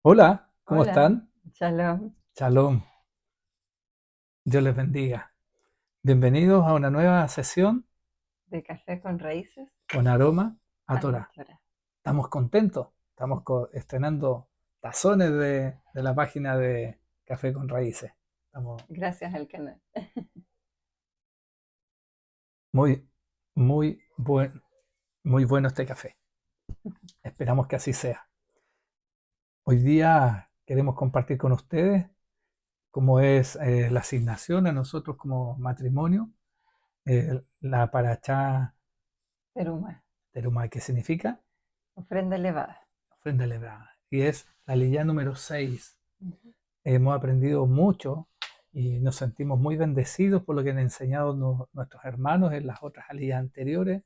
Hola, ¿cómo Hola, están? Shalom, Shalom, Dios les bendiga. Bienvenidos a una nueva sesión de café con raíces con aroma a a la Torah. Torah. Estamos contentos, estamos estrenando tazones de la página de Café con Raíces. Estamos Gracias al canal. muy, muy, muy bueno este café. Esperamos que así sea. Hoy día queremos compartir con ustedes cómo es la asignación a nosotros como matrimonio, la parachá Teruma, teruma, que significa ofrenda elevada. ofrenda elevada. Y es la lilla número 6. Ujú. Hemos aprendido mucho y nos sentimos muy bendecidos por lo que han enseñado nuestros hermanos en las otras aliyas anteriores.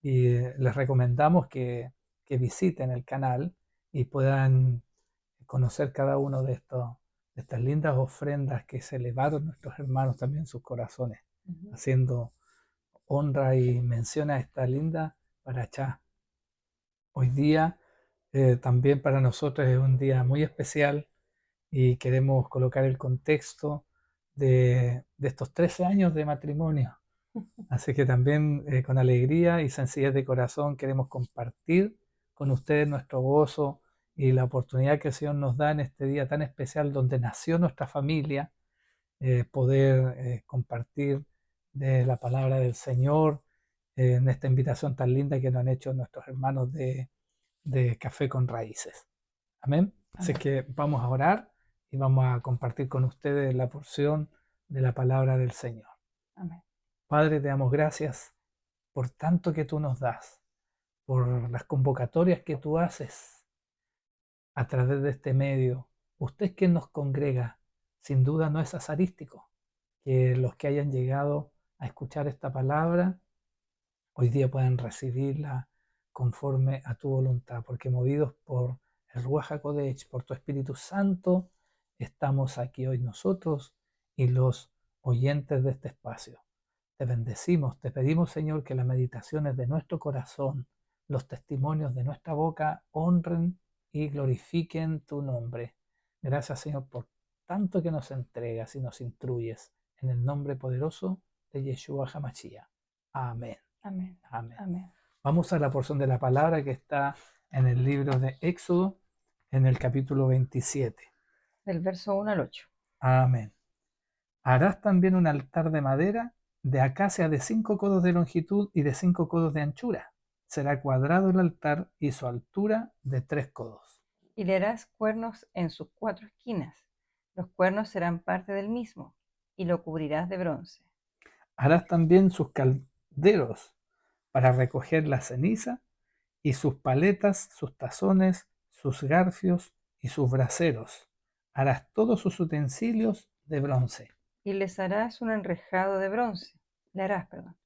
Y les recomendamos que visiten el canal y puedan conocer cada uno de estas lindas ofrendas que se elevaron nuestros hermanos también en sus corazones, Ujú. haciendo honra y mención a esta linda parachá. Hoy día también para nosotros es un día muy especial y queremos colocar el contexto de estos 13 años de matrimonio. Así que también con alegría y sencillez de corazón queremos compartir con ustedes nuestro gozo y la oportunidad que el Señor nos da en este día tan especial donde nació nuestra familia, poder compartir de la palabra del Señor en esta invitación tan linda que nos han hecho nuestros hermanos de Café con Raíces. Amén. Así Amén. que vamos a orar y vamos a compartir con ustedes la porción de la palabra del Señor. Amén. Padre, te damos gracias por tanto que tú nos das, por las convocatorias que tú haces a través de este medio. Usted que nos congrega, sin duda no es azarístico, que los que hayan llegado a escuchar esta palabra hoy día puedan recibirla conforme a tu voluntad, porque movidos por el Ruach HaKodesh, por tu Espíritu Santo, estamos aquí hoy nosotros y los oyentes de este espacio. Te bendecimos, te pedimos, Señor, que las meditaciones de nuestro corazón, los testimonios de nuestra boca honren y glorifiquen tu nombre. Gracias, Señor, por tanto que nos entregas y nos instruyes. En el nombre poderoso de Yeshua HaMashiach. Amén. Amén. Amén. Amén. Vamos a la porción de la palabra que está en el libro de Éxodo, en el capítulo 27. Del verso 1 al 8. Amén. Harás también un altar de madera de acacia de 5 codos de longitud y de 5 codos de anchura. Será cuadrado el altar y su altura de 3 codos. Y le harás cuernos en sus cuatro esquinas. Los cuernos serán parte del mismo, y lo cubrirás de bronce. Harás también sus calderos para recoger la ceniza y sus paletas, sus tazones, sus garfios y sus braseros. Harás todos sus utensilios de bronce. Y les harás un enrejado de bronce. Le harás, perdón,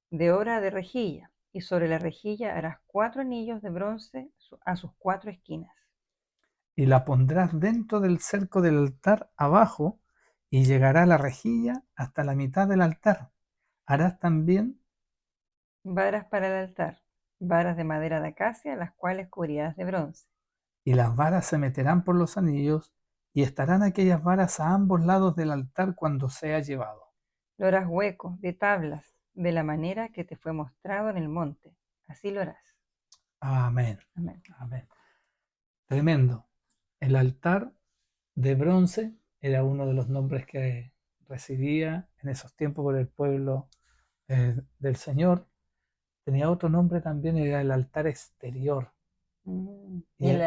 de obra de rejilla. Y sobre la rejilla harás cuatro anillos de bronce a sus cuatro esquinas. Y la pondrás dentro del cerco del altar abajo, y llegará la rejilla hasta la mitad del altar. Harás también, Varas para el altar, varas de madera de acacia, las cuales cubrirás de bronce. y las varas se meterán por los anillos, y estarán aquellas varas a ambos lados del altar cuando sea llevado. Lo harás hueco, de tablas, de la manera que te fue mostrado en el monte. Así lo harás. Amén. Amén. Amén. Tremendo. El altar de bronce era uno de los nombres que recibía en esos tiempos por el pueblo del Señor. Tenía otro nombre también, era el altar exterior. Y, Y y el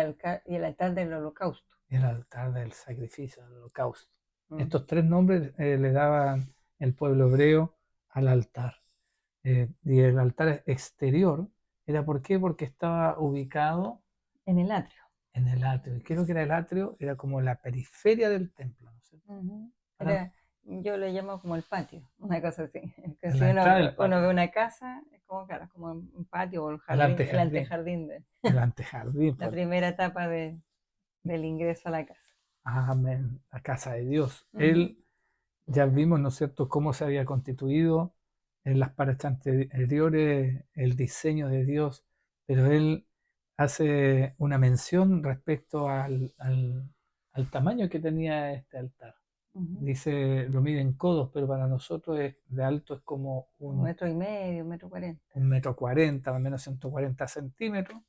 altar del holocausto. el altar del sacrificio, del holocausto. Ujú. Estos tres nombres le daban el pueblo hebreo al altar. Y el altar exterior era ¿por qué? Porque estaba ubicado En el atrio. en el atrio. ¿Y qué es lo que era el atrio? Era como la periferia del templo, ¿no es cierto? Ujú. Para- Yo le llamo como el patio, una cosa así. Que en si la entrada del uno ve patio, una casa, es como, claro, como un patio o el el jardín, el antejardín, antejardín de el antejardín, la pues, primera etapa del ingreso a la casa. amén, la casa de Dios. Ujú. Él ya vimos, ¿no es cierto?, cómo se había constituido en las partes anteriores el diseño de Dios, pero él hace una mención respecto al tamaño que tenía este altar. Ujú. Dice, lo mide en codos, pero para nosotros de alto es como Un metro y medio, 1,40 m. 1,40 m, más o menos 140 centímetros,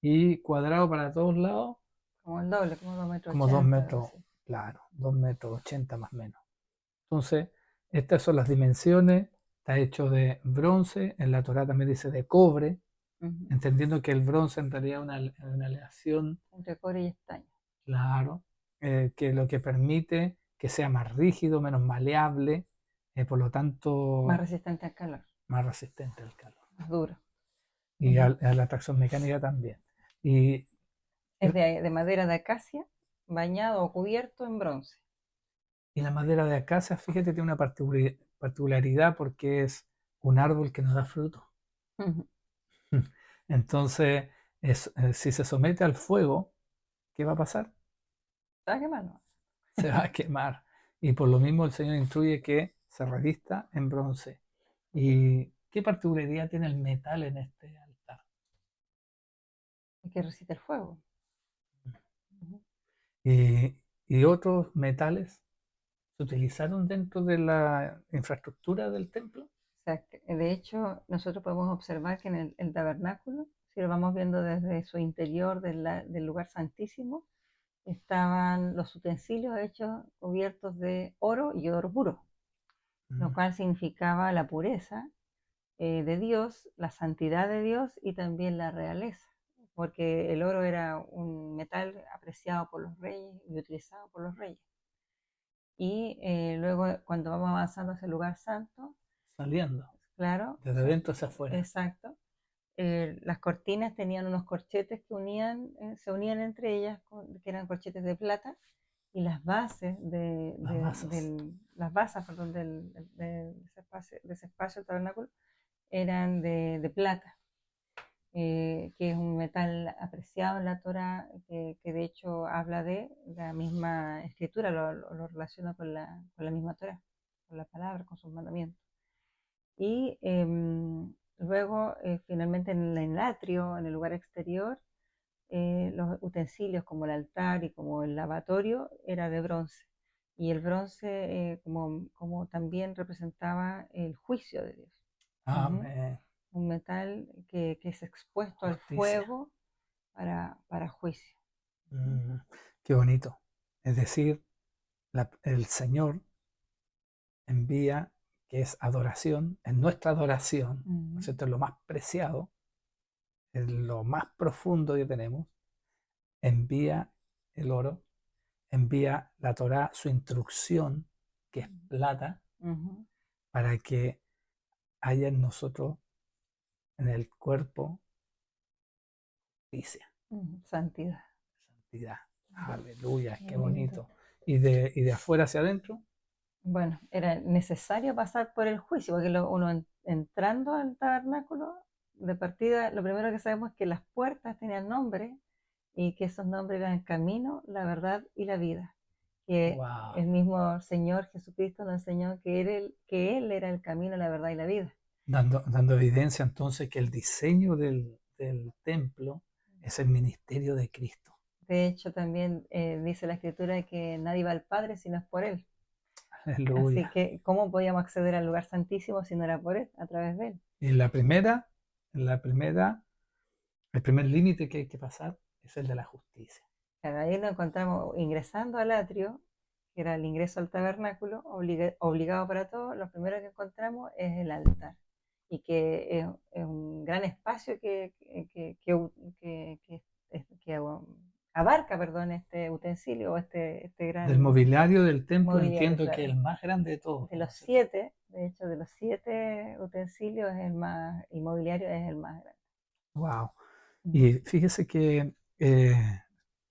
y cuadrado para todos lados, Como el doble, como 2,80 como 2 m, algo metros, así. claro, 2,80 m más o menos. Entonces, estas son las dimensiones, está hecho de bronce, en la Torá también dice de cobre, Ujú. entendiendo que el bronce en realidad es una aleación, Entre cobre y estaño. claro, que lo que permite que sea más rígido, menos maleable, por lo Más tanto resistente al calor, más resistente al calor más duro. y Ujú. a la tracción mecánica también. Y Es de madera de acacia, bañado o cubierto en bronce. Y la madera de acacia, fíjate, tiene una particularidad porque es un árbol que no da fruto. Ujú. Entonces, si se somete al fuego, ¿qué va a pasar? ¿Sabes qué más? No? Se va a quemar. Y por lo mismo el Señor instruye que se revista en bronce. ¿Y qué particularidad tiene el metal en este altar? Y que resiste el fuego. Ujú. Y, y otros metales se utilizaron dentro de la infraestructura del templo. O sea, de hecho, nosotros podemos observar que en el tabernáculo, si lo vamos viendo desde su interior del lugar santísimo, estaban los utensilios hechos cubiertos de oro y oro puro, lo Mm, cual significaba la pureza de Dios, la santidad de Dios y también la realeza, porque el oro era un metal apreciado por los reyes y utilizado por los reyes. Y luego, cuando vamos avanzando hacia el lugar santo, Saliendo, claro, desde dentro hacia afuera. exacto, las cortinas tenían unos corchetes que se unían entre ellas, que eran corchetes de plata, y las bases Las basas. las basas, perdón, de ese espacio, el tabernáculo, eran de plata, que es un metal apreciado en la Torah, que de hecho habla de la misma escritura, lo relaciona con la misma Torah, con la palabra, con sus mandamientos. Y luego, finalmente, en el atrio, en el lugar exterior, los utensilios como el altar y como el lavatorio era de bronce. Y el bronce como también representaba el juicio de Dios. Ujú. Amén. Un metal que es expuesto al Justicia. fuego para juicio. Ujú. Mm, qué bonito. Es decir, el Señor envía, que es adoración, en nuestra adoración, ¿no es Ujú. cierto? Es lo más preciado, es lo más profundo que tenemos, envía el oro, envía la Torá, su instrucción, que es plata, Ujú. para que haya en nosotros, en el cuerpo, justicia, Ujú. Santidad. santidad. Aleluya, Qué qué lindo. bonito. Y de afuera hacia adentro, Bueno, era necesario pasar por el juicio, porque uno entrando al tabernáculo, de partida, lo primero que sabemos es que las puertas tenían nombre y que esos nombres eran el camino, la verdad y la vida. Que wow, el mismo Señor Jesucristo nos enseñó que Él era el camino, la verdad y la vida. dando evidencia entonces que el diseño del templo es el ministerio de Cristo. De hecho, también dice la Escritura que nadie va al Padre si no es por Él. Así Aleluya. que, ¿cómo podíamos acceder al lugar santísimo si no era por Él, a través de Él? Y la primera, el primer límite que hay que pasar es el de la justicia. Claro, ahí nos encontramos ingresando al atrio, que era el ingreso al tabernáculo, obligado para todos. Lo primero que encontramos es el altar, y que es un gran espacio que abarca, perdón, este utensilio o este Del gran mobiliario del templo mobiliario, entiendo que es claro. el más grande de todos, De ¿no los es cierto? 7, de hecho, de los 7 utensilios es el más, y mobiliario es el más grande. Wow. Ujú. Y fíjese que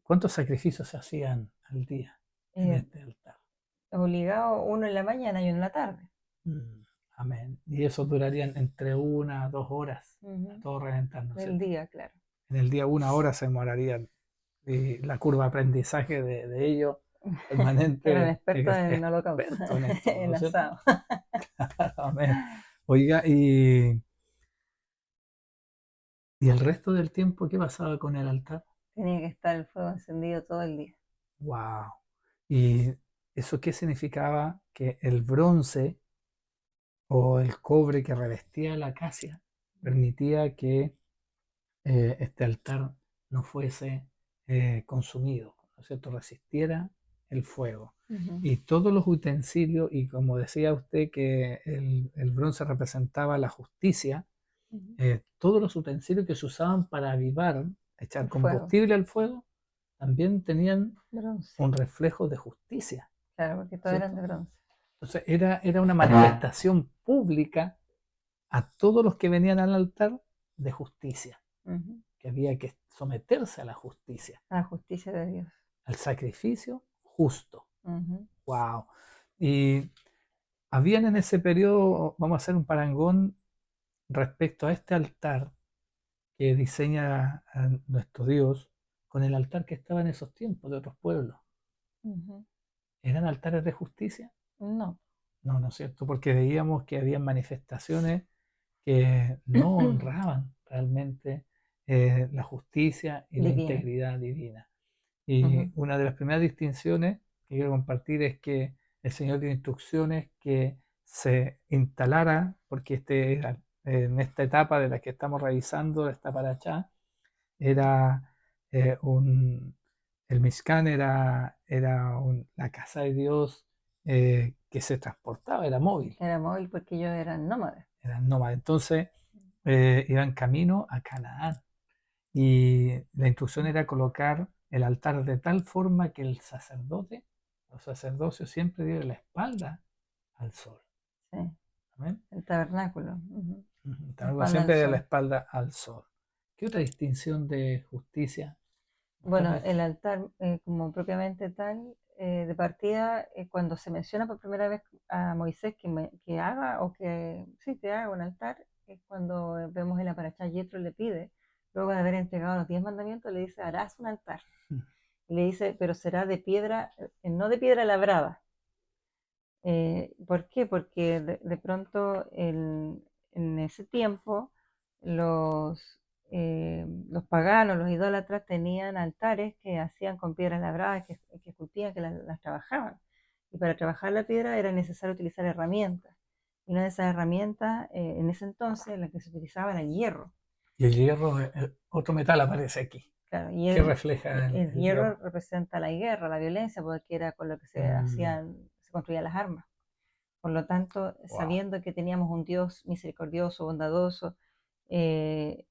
cuántos sacrificios se hacían al día en Eh, este altar. Obligado uno en la mañana y uno en la tarde. Mm, amén. Y eso duraría entre 1 a 2 horas a Ujú. todo reventar, ¿no es Del cierto? día, claro. En el día 1 hora se demorarían y la curva de aprendizaje de ellos Eran permanente, expertos en holocausto, experto en esto, ¿no en es cierto? asado. Amén. Oiga, y ¿Y el resto del tiempo qué pasaba con el altar? Tenía que estar el fuego encendido todo el día. ¡Wow! ¿Y eso qué significaba? Que el bronce o el cobre que revestía la acacia permitía que este altar no fuese consumido, ¿no es cierto? Resistiera el fuego. Ujú, Y todos los utensilios, y como decía usted que el bronce representaba la justicia, ujú. todos los utensilios que se usaban para avivar, echar El fuego, combustible al fuego, también tenían bronce. un reflejo de justicia, Claro, porque todos eran de ¿cierto? bronce. Entonces era una manifestación pública a todos los que venían al altar de justicia, Ujú. que había que someterse a la justicia, A la justicia de Dios. al sacrificio justo. Ujú, ¡Wow! Y habían en ese periodo, vamos a hacer un parangón respecto a este altar que diseña a nuestro Dios con el altar que estaba en esos tiempos de otros pueblos. ujú. ¿Eran altares de justicia? No. No, no es cierto, porque veíamos que había manifestaciones que no honraban realmente la justicia y la Divina. integridad divina. Y Ujú. una de las primeras distinciones que quiero compartir es que el Señor dio instrucciones que se instalara, porque en esta etapa de la que estamos revisando, esta paracha, era un, el Mishkan la casa de Dios que se transportaba, era móvil, Era móvil porque ellos eran nómadas. eran nómadas. Entonces iban camino a Canaán y la instrucción era colocar el altar de tal forma que el sacerdote, los sacerdocios siempre dieron la espalda al sol. Sí. ¿Amén? El tabernáculo. Ujú. Ujú. La espalda al Siempre dieron la sol. espalda al sol. ¿Qué otra distinción de justicia nos Bueno, parece? el altar, como propiamente tal, de partida, cuando se menciona por primera vez a Moisés que haga o que sí, que haga un altar, es cuando vemos en la paracha Yetro le pide, luego de haber entregado los 10 mandamientos, le dice, harás un altar. Y le dice, pero será de piedra, no de piedra labrada. ¿Por qué? Porque de pronto en ese tiempo los paganos, los idólatras tenían altares que hacían con piedras labradas, que esculpían, que las trabajaban. Y para trabajar la piedra era necesario utilizar herramientas. Y una de esas herramientas, en ese entonces, la que se utilizaba era el hierro. Y el hierro, otro metal aparece aquí. Claro, y ¿Qué refleja el el hierro hierro? representa la guerra, la violencia, porque era con lo que Mm, se construían las armas. Por lo tanto, wow, sabiendo que teníamos un Dios misericordioso, bondadoso, eh,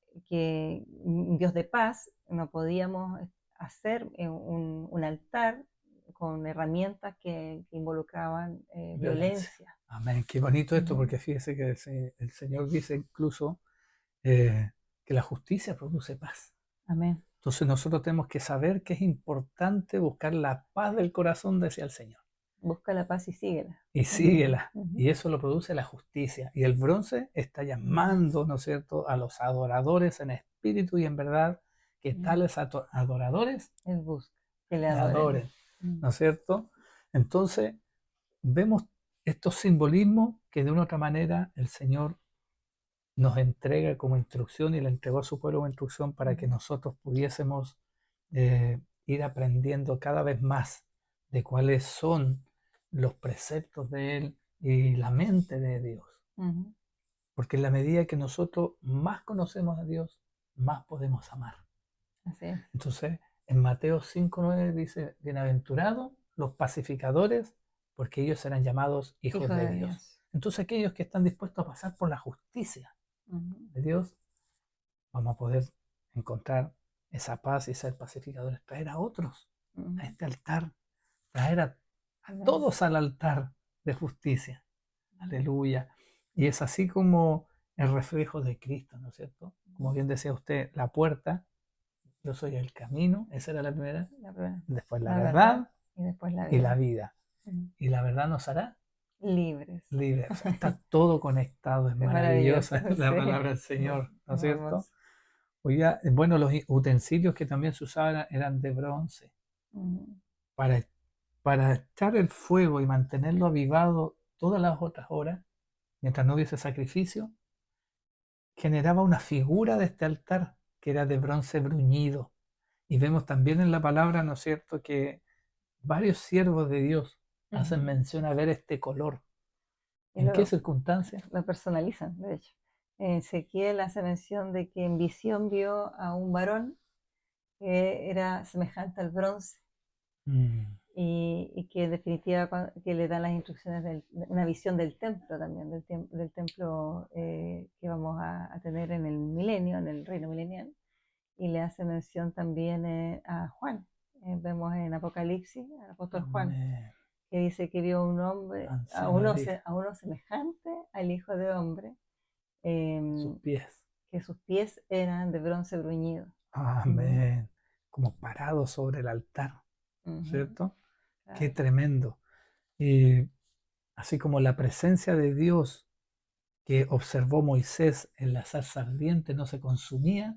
un Dios de paz, no podíamos hacer un altar con herramientas que involucraban violencia. violencia. Amén. Qué bonito esto, Ujú. porque fíjese que el Señor dice incluso que la justicia produce paz. Amén. Entonces nosotros tenemos que saber que es importante buscar la paz del corazón, decía el Señor, Busca la paz y síguela. y Ujú, síguela. ujú, Y eso lo produce la justicia. Y el bronce está llamando, ¿no es cierto?, a los adoradores en espíritu y en verdad, que ujú. tales adoradores Él busca que le me adoren. adoren, Mm, ¿no es cierto? Entonces vemos estos simbolismos que de una u otra manera el Señor nos entrega como instrucción y le entregó a su pueblo como instrucción para que ujú, nosotros pudiésemos ir aprendiendo cada vez más de cuáles son los preceptos de Él y la mente de Dios. ujú. Porque en la medida que nosotros más conocemos a Dios, más podemos amar. Así es. Entonces, en Mateo 5:9 dice, bienaventurados los pacificadores, porque ellos serán llamados hijos Hijo de de Dios. Dios. Entonces, aquellos que están dispuestos a pasar por la justicia Ujú, de Dios, vamos a poder encontrar esa paz y ser pacificadores, traer a otros a ujú. este altar, traer a Amén. todos al altar de justicia. Ujú, Aleluya. Y es así como el reflejo de Cristo, ¿no es cierto? Como bien decía usted, la puerta, yo soy el camino, esa era la primera, La, prueba, después la la verdad verdad y después la y la vida. vida. Ujú. Y la verdad nos hará Libres. libres. O sea, está todo conectado, es Es maravilloso, maravillosa la sí. palabra del Señor, ¿no es Muy cierto? hermoso. Oiga, bueno, los utensilios que también se usaban eran de bronce. Ujú, Para, para echar el fuego y mantenerlo avivado todas las otras horas, mientras no hubiese sacrificio, generaba una figura de este altar que era de bronce bruñido. Y vemos también en la palabra, ¿no es cierto?, que varios siervos de Dios hacen mención a ver este color. Y ¿En qué circunstancias? lo personalizan, de hecho. Ezequiel hace mención de que en visión vio a un varón que era semejante al bronce y que en definitiva que le dan las instrucciones de una visión del templo también, del templo que vamos a tener en el milenio, en el reino milenial, y le hace mención también a Juan. Vemos en Apocalipsis al apóstol Juan, Amén. que dice que vio un hombre, a uno semejante al Hijo de Hombre, Sus pies. que sus pies eran de bronce bruñido. Amén. Como parado sobre el altar, ¿cierto? Claro. Qué tremendo. Y así como la presencia de Dios que observó Moisés en la zarza ardiente no se consumía,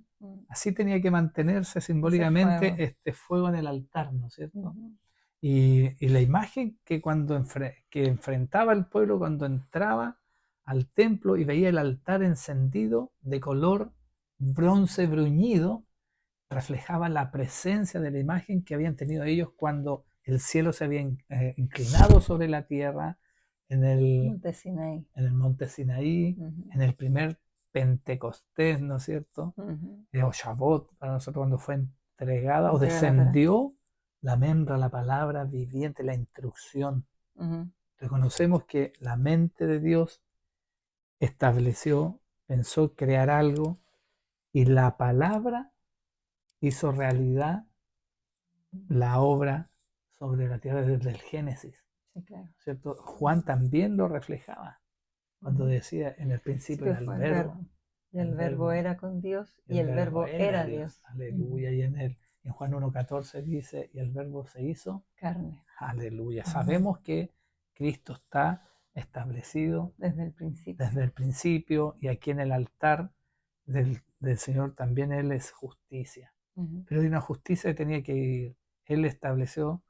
así tenía que mantenerse simbólicamente este fuego en el altar, ¿no es cierto? Y la imagen que cuando que enfrentaba el pueblo cuando entraba al templo y veía el altar encendido de color bronce bruñido, reflejaba la presencia de la imagen que habían tenido ellos cuando el cielo se había inclinado sobre la tierra en el Monte Sinaí, en el primer Pentecostés, ¿no es cierto? O Shavuot, para nosotros cuando fue entregada o descendió la membra, la palabra viviente, la instrucción. Reconocemos que la mente de Dios estableció, pensó crear algo y la palabra hizo realidad la obra sobre la tierra desde el Génesis. Sí, claro. ¿Cierto? Juan también lo reflejaba cuando decía en el principio era el verbo. Y el verbo era con Dios y el verbo era Dios. Aleluya. Y en Juan 1.14 dice, y el verbo se hizo carne. Aleluya. Sabemos que Cristo está establecido desde el principio y aquí en el altar del Señor también Él es justicia. Pero hay una justicia que tenía que ir. Él estableció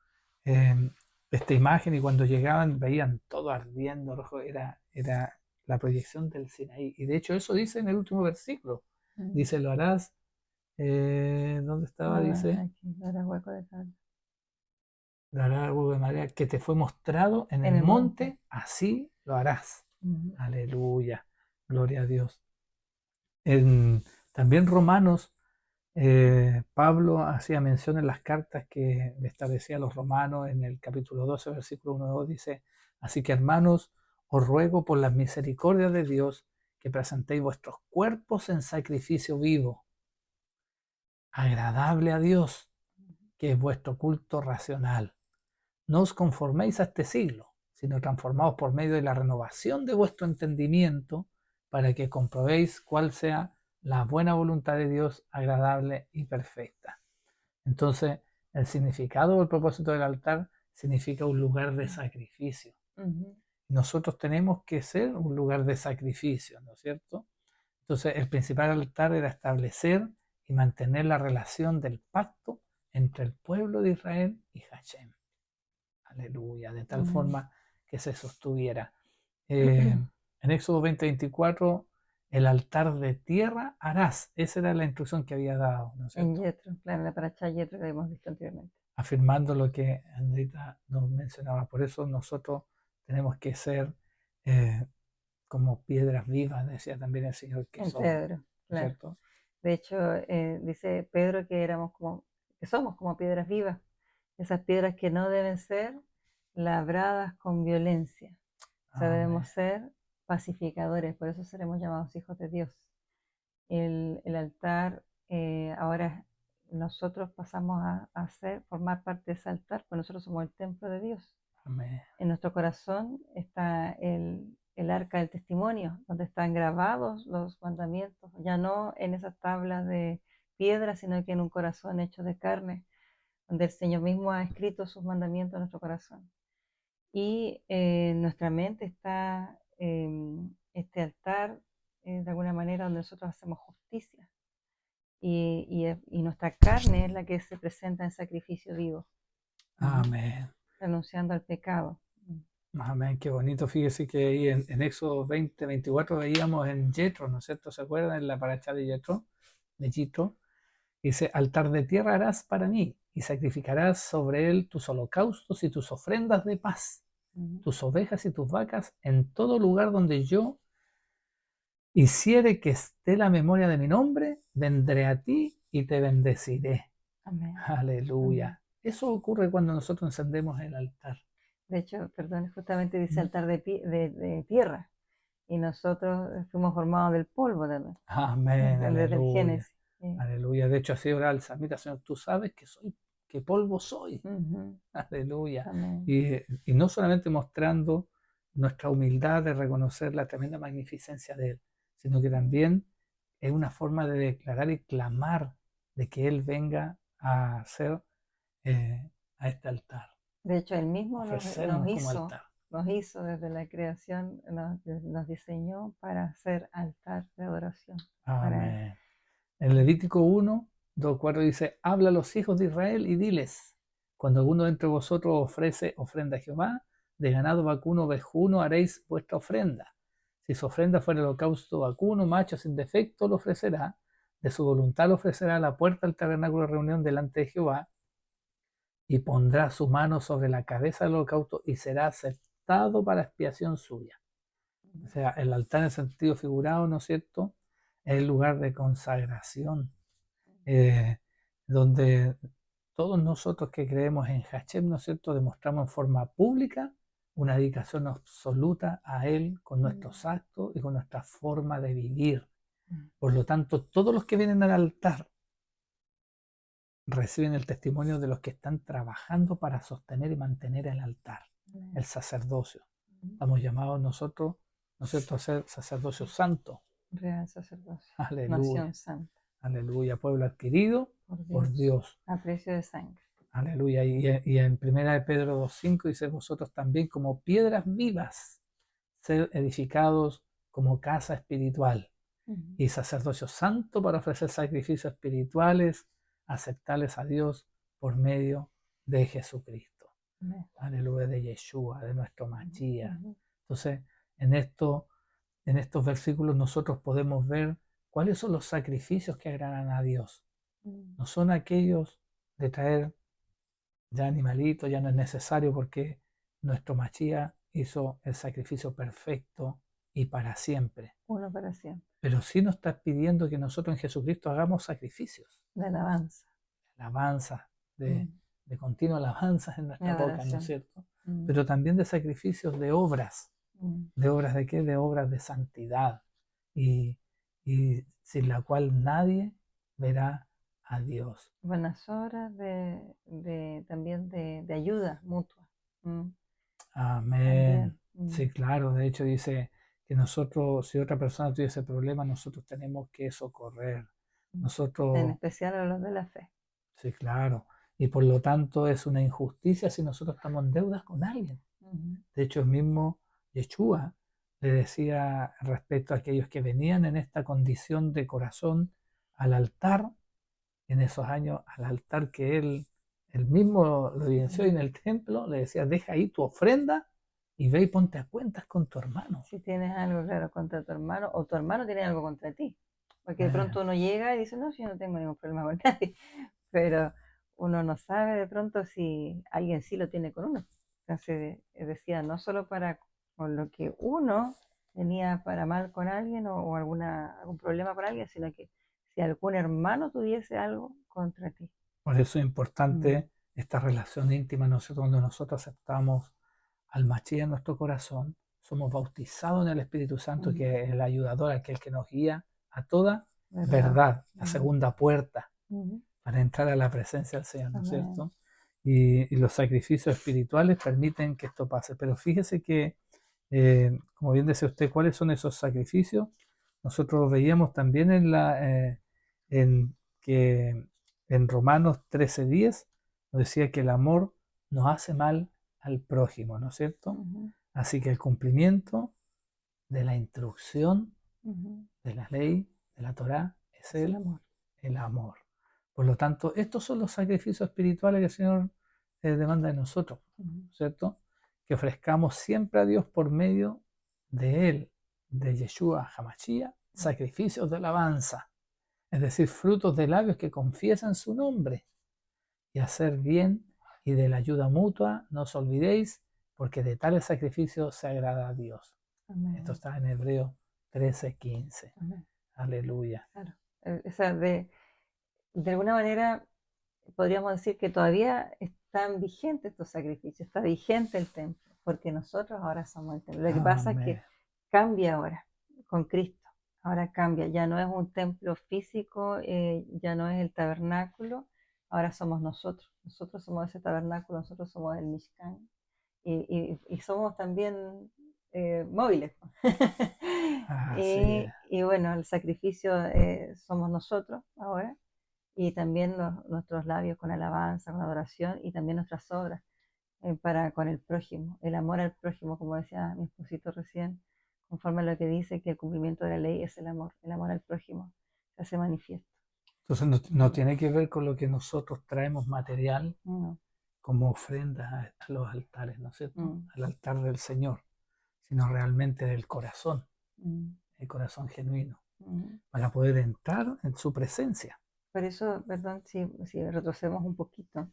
esta imagen y cuando llegaban veían todo ardiendo rojo. Era la proyección del Sinaí. Y de hecho eso dice en el último versículo. Dice, lo harás. ¿Dónde estaba? Dice, aquí, lo harás hueco de carne. Lo harás de manera que te fue mostrado en el monte, así lo harás. Aleluya. Gloria a Dios. También Romanos, Pablo hacía mención en las cartas que le establecía a los romanos en el capítulo 12, versículo 1 y 2, dice, así que hermanos, os ruego por las misericordias de Dios que presentéis vuestros cuerpos en sacrificio vivo, agradable a Dios, que es vuestro culto racional. No os conforméis a este siglo, sino transformaos por medio de la renovación de vuestro entendimiento para que comprobéis cuál sea la buena voluntad de Dios, agradable y perfecta. Entonces, el significado o el propósito del altar significa un lugar de sacrificio. Nosotros tenemos que ser un lugar de sacrificio, ¿no es cierto? Entonces, el principal altar era establecer y mantener la relación del pacto entre el pueblo de Israel y Hashem. Aleluya, de tal forma que se sostuviera. En Éxodo 20:24, el altar de tierra harás. Esa era la instrucción que había dado, ¿no es cierto? En Yetro, claro, la paracha Yetro que hemos visto anteriormente. Afirmando lo que Andrita nos mencionaba. Por eso nosotros tenemos que ser como piedras vivas, decía también el Señor que somos. Pedro, claro. ¿Cierto? De hecho, dice Pedro que somos como piedras vivas, esas piedras que no deben ser labradas con violencia. O sea, debemos ser pacificadores, por eso seremos llamados hijos de Dios. El altar, ahora nosotros pasamos a formar parte de ese altar, pues nosotros somos el templo de Dios. Amén. En nuestro corazón está el arca del testimonio, donde están grabados los mandamientos, ya no en esas tablas de piedra, sino que en un corazón hecho de carne, donde el Señor mismo ha escrito sus mandamientos en nuestro corazón. Y en nuestra mente está este altar, de alguna manera, donde nosotros hacemos justicia. Y nuestra carne es la que se presenta en sacrificio vivo. Amén. Renunciando al pecado. Amén, qué bonito. Fíjese que ahí en Éxodo 20:24 veíamos en Yetro, ¿no es cierto? ¿Se acuerdan? En la paracha de Yetro, Dice, altar de tierra harás para mí y sacrificarás sobre él tus holocaustos y tus ofrendas de paz, tus ovejas y tus vacas en todo lugar donde yo hiciere que esté la memoria de mi nombre, vendré a ti y te bendeciré. Amén. Aleluya. Amén. Eso ocurre cuando nosotros encendemos el altar. De hecho, perdón, justamente dice altar de tierra. Y nosotros fuimos formados del polvo también, Amén, desde el aleluya. Génesis. Aleluya. De hecho, así ora el salmista, Señor, tú sabes que soy, que polvo soy. Ujú. Aleluya. Amén. Y no solamente mostrando nuestra humildad de reconocer la tremenda magnificencia de Él, sino que también es una forma de declarar y clamar de que Él venga a hacer a este altar, De hecho, Él mismo ofrecernos como altar. nos hizo desde la creación, nos diseñó para hacer altar de adoración para Él. Amén. En Levítico 1, 2, 4 dice, habla a los hijos de Israel y diles, cuando alguno de entre vosotros ofrece ofrenda a Jehová, de ganado vacuno ovejuno haréis vuestra ofrenda. Si su ofrenda fuera holocausto vacuno, macho sin defecto, lo ofrecerá. De su voluntad lo ofrecerá a la puerta del tabernáculo de reunión delante de Jehová y pondrá su mano sobre la cabeza del holocausto y será aceptado para expiación suya. O sea, el altar en el sentido figurado, ¿no es cierto? Es el lugar de consagración, eh, donde todos nosotros que creemos en Hashem, ¿no es cierto?, demostramos en forma pública una dedicación absoluta a Él con nuestros actos y con nuestra forma de vivir. Por lo tanto, todos los que vienen al altar reciben el testimonio de los que están trabajando para sostener y mantener el altar, el sacerdocio. Estamos llamados nosotros, ¿no es cierto?, a ser sacerdocio santo. Real sacerdocio. Aleluya. Nación santa. Aleluya. Pueblo adquirido por Dios. A precio de sangre. Aleluya. Y en 1 de Pedro 2.5 dice, vosotros también como piedras vivas, ser edificados como casa espiritual y sacerdocio santo para ofrecer sacrificios espirituales aceptables a Dios por medio de Jesucristo. Aleluya, de Yeshua, de nuestro Mashiach. Entonces, en estos versículos nosotros podemos ver cuáles son los sacrificios que agradan a Dios. No son aquellos de traer ya animalitos, ya no es necesario porque nuestro Mashiach hizo el sacrificio perfecto y para siempre. Uno para siempre. Pero sí nos está pidiendo que nosotros en Jesucristo hagamos sacrificios. De alabanza. Alabanza, de continua alabanza en nuestra boca, ¿no es cierto? Pero también de sacrificios de obras. ¿De obras de qué? De obras de santidad. Y sin la cual nadie verá a Dios. Buenas obras también de ayuda mutua. Amén. Sí, claro. De hecho dice que nosotros, si otra persona tuviese problemas, nosotros tenemos que socorrer. Nosotros... En especial a los de la fe. Sí, claro. Y por lo tanto es una injusticia si nosotros estamos en deudas con alguien. De hecho, el mismo Yeshua le decía respecto a aquellos que venían en esta condición de corazón al altar, en esos años, al altar que él mismo lo evidenció en el templo, le decía, deja ahí tu ofrenda y ve y ponte a cuentas con tu hermano. Si tienes algo, claro, contra tu hermano, o tu hermano tiene algo contra ti. Porque de pronto uno llega y dice, no, si yo no tengo ningún problema con nadie. Pero uno no sabe de pronto si alguien sí lo tiene con uno. Entonces decía, no solo para con lo que uno tenía para mal con alguien o algún problema con alguien, sino que si algún hermano tuviese algo contra ti. Por eso es importante esta relación íntima, donde nosotros aceptamos al Mashiach en nuestro corazón, somos bautizados en el Espíritu Santo, que es el ayudador, aquel que nos guía a toda verdad, la segunda puerta para entrar a la presencia del Señor, ¿no es cierto? Y los sacrificios espirituales permiten que esto pase. Pero fíjese que, como bien decía usted, ¿cuáles son esos sacrificios? Nosotros veíamos también que en Romanos 13:10 nos decía que el amor nos hace mal al prójimo, ¿no es cierto? Así que el cumplimiento de la instrucción de la ley, de la Torá, es el amor. Por lo tanto, estos son los sacrificios espirituales que el Señor demanda de nosotros, ¿cierto? Que ofrezcamos siempre a Dios por medio de Él, de Yeshua HaMashiach, sacrificios de alabanza. es decir, frutos de labios que confiesan su nombre, y hacer bien y de la ayuda mutua no os olvidéis, porque de tales sacrificios se agrada a Dios. Esto Amén. está en Hebreos 13:15. Amén. Aleluya. Claro. O sea, de alguna manera podríamos decir que todavía están vigentes estos sacrificios, está vigente el templo, porque nosotros ahora somos el templo. Lo que pasa es Amén. que cambia ahora con Cristo, ahora cambia, ya no es un templo físico, ya no es el tabernáculo, ahora somos nosotros somos ese tabernáculo, nosotros somos el Mishkan y somos también móviles. Así es. Y bueno, el sacrificio somos nosotros ahora y también nuestros labios con alabanza, con adoración y también nuestras obras para con el prójimo, el amor al prójimo, como decía mi esposito recién, conforme a lo que dice que el cumplimiento de la ley es el amor al prójimo se hace manifiesto. Entonces no tiene que ver con lo que nosotros traemos material Mm, como ofrenda a los altares, ¿no es cierto? mm, Al altar del Señor, sino realmente del corazón, mm, el corazón genuino, mm. para poder entrar en su presencia. Por eso, perdón, si retrocedemos un poquito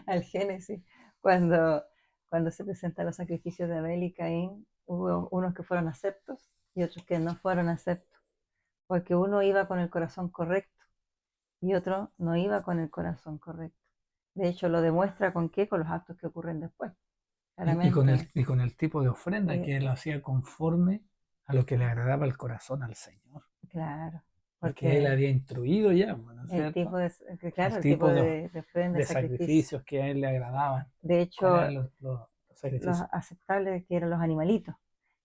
al Génesis, cuando, cuando se presentan los sacrificios de Abel y Caín, hubo unos que fueron aceptos y otros que no fueron aceptos, porque uno iba con el corazón correcto y otro no iba con el corazón correcto. De hecho, lo demuestra con qué, con los actos que ocurren después. Claramente, Y con el tipo de ofrenda eh, que él hacía conforme a lo que le agradaba el corazón al Señor. claro, Porque él porque había instruido ya, ¿no es el tipo cierto? de, claro, El el tipo tipo de ofrenda, de de sacrificio. sacrificios que a él le agradaban. De ¿Cuáles hecho, eran los los sacrificios? aceptables que eran los animalitos.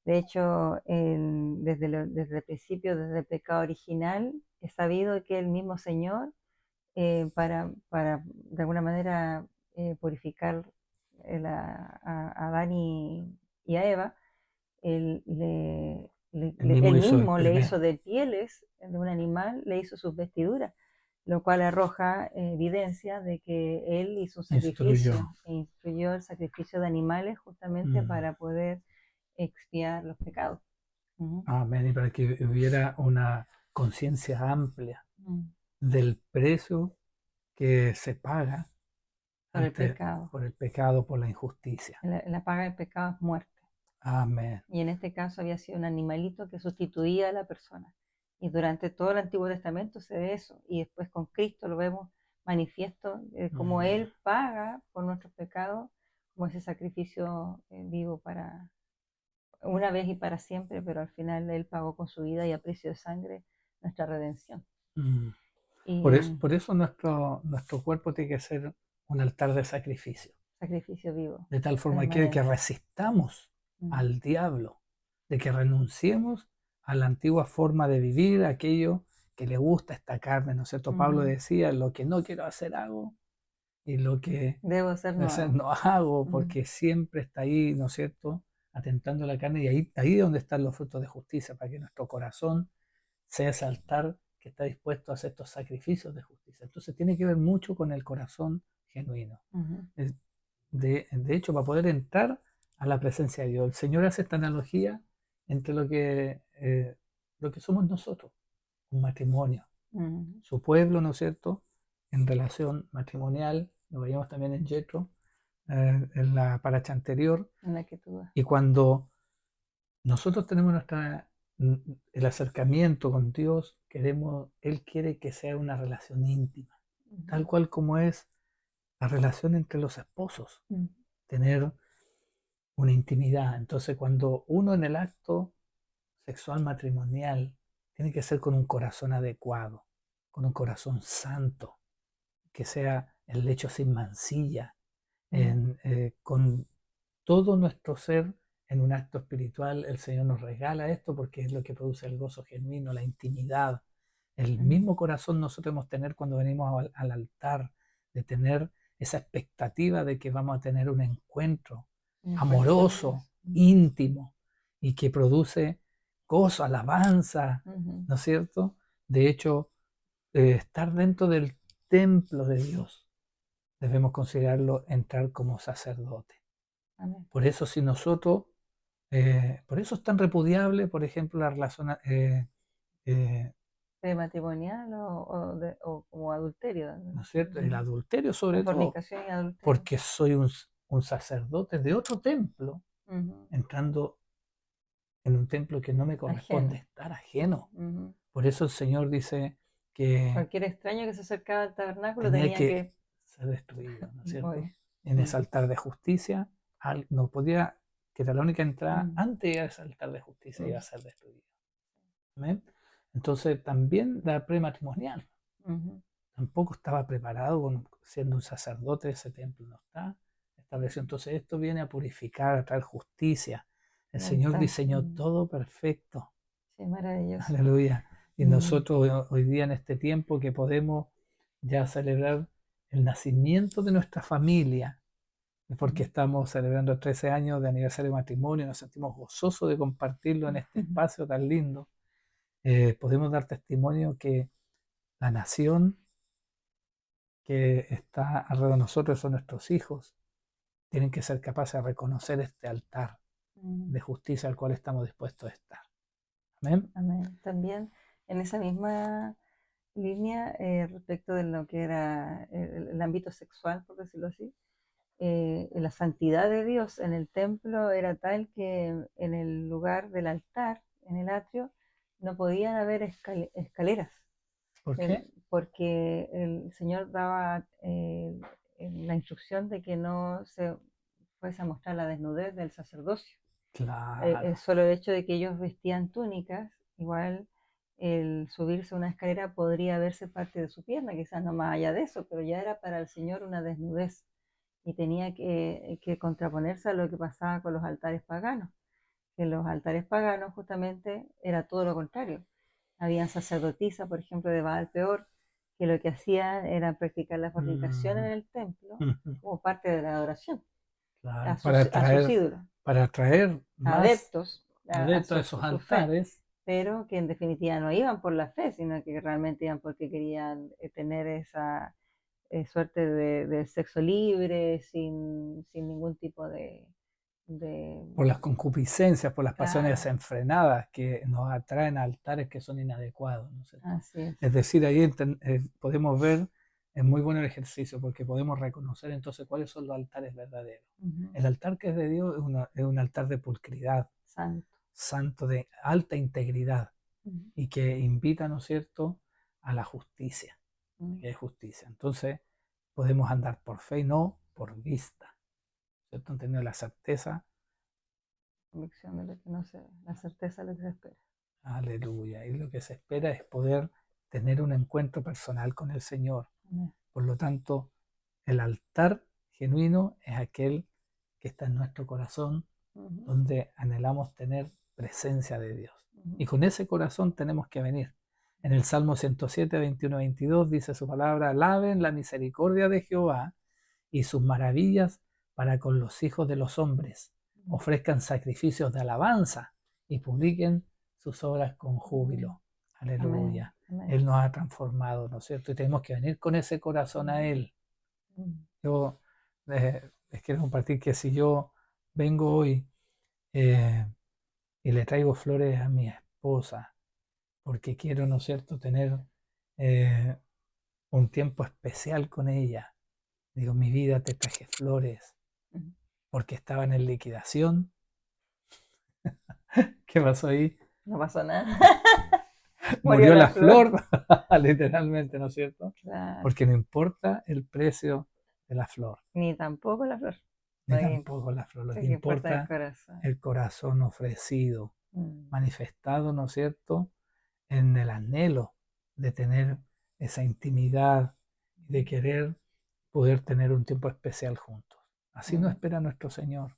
De hecho, desde el principio, desde el pecado original, es sabido que el mismo Señor, para de alguna manera purificar a Adán y a Eva, él, Él mismo él hizo el mismo le primer, hizo de pieles de un animal, le hizo sus vestiduras, lo cual arroja evidencia de que él hizo un instruyó. sacrificio e instruyó el sacrificio de animales justamente Mm. para poder expiar los pecados. Ujú. Amén. Y para que hubiera una conciencia amplia Mm. del precio que se paga Por el ante, pecado. por el pecado, por la injusticia. La paga del pecado es muerte. Amén. Y en este caso había sido un animalito que sustituía a la persona. Y durante todo el Antiguo Testamento se ve eso. Y después con Cristo lo vemos manifiesto, como Mm. Él paga por nuestros pecados, como ese sacrificio vivo para una vez y para siempre, pero al final Él pagó con su vida y a precio de sangre nuestra redención. Mm. Y Por eso nuestro cuerpo tiene que ser un altar de sacrificio. sacrificio vivo, De tal forma que permanente. resistamos Mm, al diablo, de que renunciemos a la antigua forma de vivir, aquello que le gusta esta carne, ¿no es cierto? Pablo ujú. decía, lo que no quiero hacer hago y lo que Debo ser hacer nuevo. no hago, Mm, porque siempre está ahí, ¿no es cierto? Atentando a la carne y ahí es donde están los frutos de justicia, para que nuestro corazón sea ese altar que está dispuesto a hacer estos sacrificios de justicia. Entonces tiene que ver mucho con el corazón genuino. ujú, De hecho, para poder entrar a la presencia de Dios, el Señor hace esta analogía entre lo que somos nosotros, un matrimonio, ujú. su pueblo, ¿no es cierto?, en relación matrimonial, lo veíamos también en Jethro, en la paracha anterior, En la que tú vas. y cuando nosotros tenemos el acercamiento con Dios, Él quiere que sea una relación íntima, tal Ujú, cual como es la relación entre los esposos, ujú, tener una intimidad. Entonces, cuando uno en el acto sexual matrimonial tiene que ser con un corazón adecuado, con un corazón santo, que sea el lecho sin mancilla, ujú, con todo nuestro ser en un acto espiritual, el Señor nos regala esto porque es lo que produce el gozo genuino, la intimidad. El ujú. mismo corazón nosotros debemos tener cuando venimos al altar, de tener esa expectativa de que vamos a tener un encuentro Un encuentro con amoroso, Dios. íntimo, y que produce gozo, alabanza, Ujú. ¿no es cierto? De hecho, estar dentro del templo de Dios, debemos considerarlo entrar como sacerdote. Amén. Por eso si nosotros, por eso es tan repudiable, por ejemplo, la relación eh, prematrimonial o como adulterio, ¿no es cierto? El ¿no? adulterio La sobre todo, fornicación y adulterio. porque soy un sacerdote de otro templo, Ujú. entrando en un templo que no me corresponde Ajeno. estar, ajeno. Ujú. Por eso el Señor dice que Cualquier extraño que se acercaba al tabernáculo tenía tenía que que ser destruido, ¿no es cierto? morir. En ese Mm, altar de justicia, no podía, que era la única entrada, mm, antes de llegar a ese altar de justicia iba a mm, ser destruido. ¿Amén? Entonces también la prematrimonial. ujú, Tampoco estaba preparado siendo un sacerdote de ese templo, no está establecido. Entonces esto viene a purificar, a traer justicia. El el Señor altar. diseñó todo perfecto. Sí, maravilloso. Aleluya. Y Mm, nosotros hoy día en este tiempo que podemos ya celebrar el nacimiento de nuestra familia, porque ujú, estamos celebrando 13 años de aniversario de matrimonio, nos sentimos gozosos de compartirlo en este ujú, espacio tan lindo. Podemos dar testimonio que la nación que está alrededor de nosotros son nuestros hijos, tienen que ser capaces de reconocer este altar mm. de justicia al cual estamos dispuestos a estar. Amén. Amén. También en esa misma línea, respecto de lo que era el ámbito sexual, por decirlo así, la santidad de Dios en el templo era tal que en el lugar del altar, en el atrio, no podían haber escaleras, ¿Por qué? porque el Señor daba la instrucción de que no se fuese a mostrar la desnudez del sacerdocio. El Claro. solo hecho de que ellos vestían túnicas, igual el subirse a una escalera podría verse parte de su pierna, quizás no más allá de eso, pero ya era para el Señor una desnudez y tenía que contraponerse a lo que pasaba con los altares paganos, que los altares paganos justamente era todo lo contrario. Habían sacerdotisas, por ejemplo, de Baal Peor, que lo que hacían era practicar la fornicación en Mm, el templo ujú, como parte de la adoración claro, a sus ídolos, para atraer más adeptos adeptos a esos su fe, altares. pero que en definitiva no iban por la fe, sino que realmente iban porque querían tener esa suerte de sexo libre, sin ningún tipo de Por las concupiscencias, por las pasiones claro, desenfrenadas que nos atraen a altares que son inadecuados, ¿no es cierto? así es. Es decir, ahí podemos ver, es muy bueno el ejercicio, porque podemos reconocer entonces cuáles son los altares verdaderos. Ujú. El altar que es de Dios es un altar de pulcritud, Santo. santo, de alta integridad, Ujú. y que invita, ¿no es cierto?, a la justicia, Mm. que es justicia. Entonces, podemos andar por fe y no por vista, ¿cierto? Teniendo la certeza. Convicción de lo que no se ve, la certeza de lo que se espera. Aleluya. Y lo que se espera es poder tener un encuentro personal con el Señor. Amén. Por lo tanto, el altar genuino es aquel que está en nuestro corazón, Ujú, donde anhelamos tener presencia de Dios. ujú, Y con ese corazón tenemos que venir. En el Salmo 107, 21, 22 dice su palabra: alaben la misericordia de Jehová y sus maravillas para con los hijos de los hombres. ujú. Ofrezcan sacrificios de alabanza y publiquen sus obras con Mm. júbilo. Amén. Aleluya. Amén. Él nos ha transformado, ¿no es cierto? Y tenemos que venir con ese corazón a Ujú, Él. mm. Yo les quiero compartir que si yo vengo hoy eh, y le traigo flores a mi esposa, porque quiero, ¿no es cierto?, tener eh, un tiempo especial con ella. Digo, mi vida te traje flores Ujú. porque estaban en liquidación. ¿Qué pasó ahí? No pasó nada. Murió Murió la la flor. flor, literalmente, ¿no es cierto? Claro. Porque no importa el precio de la flor, Ni tampoco la flor. ni Lo que, tampoco la flor. Lo lo que que importa es el importa corazón. es el corazón ofrecido, Mm, manifestado, ¿no es cierto?, en el anhelo de tener esa intimidad y de querer poder tener un tiempo especial juntos. Así nos mm. espera nuestro Señor.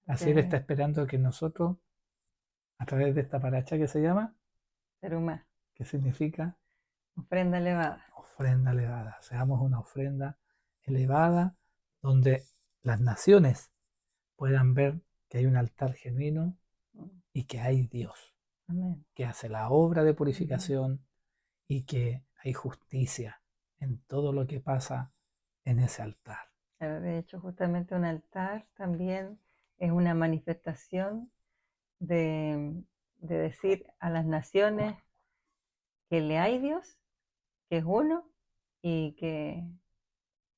Así Él está De esperando que nosotros, a través de esta paracha que se llama, ser humano. que significa Ofrenda elevada. ofrenda elevada, seamos una ofrenda elevada donde las naciones puedan ver que hay un altar genuino Mm. y que hay Dios, Amén. que hace la obra de Ujú. purificación y que hay justicia en todo lo que pasa en ese altar. De hecho, justamente un altar también es una manifestación de decir a las naciones, que le hay Dios, que es uno y que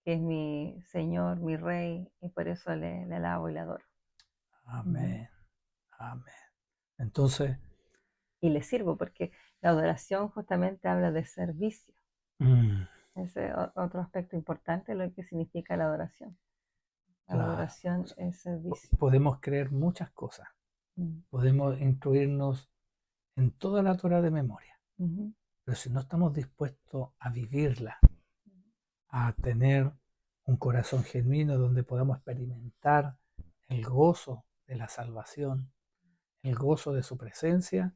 es mi Señor, mi Rey, y por eso le alabo y le adoro. Amén. Amén. Entonces, Y le sirvo, porque la adoración justamente habla de servicio. Ese es otro aspecto importante de lo que significa la adoración. La claro, adoración es servicio. podemos creer muchas cosas, Mm. podemos instruirnos en toda la Torah de memoria, Ujú. pero si no estamos dispuestos a vivirla, a tener un corazón genuino donde podamos experimentar el gozo de la salvación, el gozo de su presencia,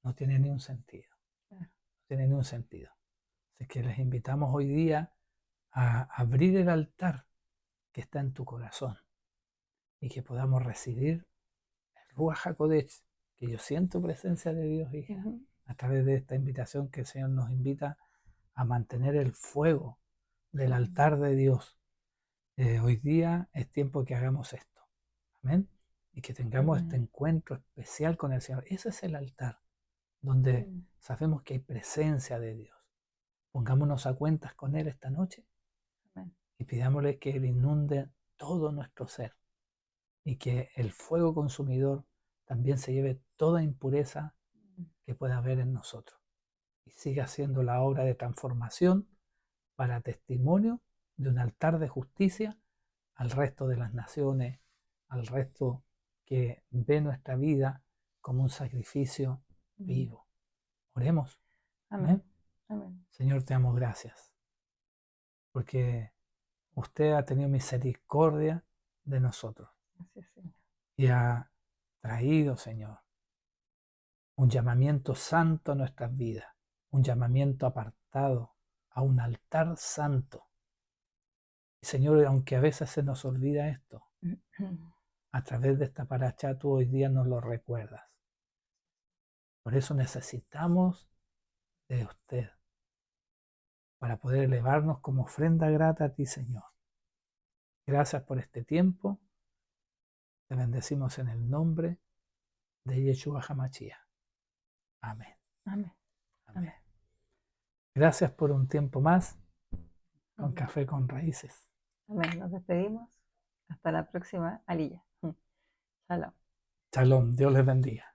no tiene ni un sentido. Claro. No tiene ni un sentido. Así que les invitamos hoy día a abrir el altar que está en tu corazón y que podamos recibir el Ruach HaKodesh, que yo siento presencia de Dios, hija, Ujú. a través de esta invitación que el Señor nos invita a mantener el fuego del altar de Dios. Hoy día es tiempo que hagamos esto. Amén. Y que tengamos este Amén. encuentro especial con el Señor. Ese es el altar donde Mm. sabemos que hay presencia de Dios. Pongámonos a cuentas con Él esta noche Amén. y pidámosle que Él inunde todo nuestro ser y que el fuego consumidor también se lleve toda impureza que pueda haber en nosotros y siga haciendo la obra de transformación para testimonio de un altar de justicia al resto de las naciones, al resto que ve nuestra vida como un sacrificio vivo. Oremos. Amén. ¿Amén? Amén. Señor, te damos gracias porque usted ha tenido misericordia de nosotros Gracias, Señor. y ha traído, Señor, un llamamiento santo a nuestras vidas, un llamamiento apartado a un altar santo. Y Señor, aunque a veces se nos olvida esto, a través de esta paracha tú hoy día nos lo recuerdas. Por eso necesitamos de usted para poder elevarnos como ofrenda grata a ti, Señor. Gracias por este tiempo. Te bendecimos en el nombre de Yeshua HaMashiach. Amén. Amén. Amén. Amén. Gracias por un tiempo más con Ujú. Café con Raíces. Amén. Nos despedimos. Hasta la próxima, Alilla. Shalom. Shalom. Dios les bendiga.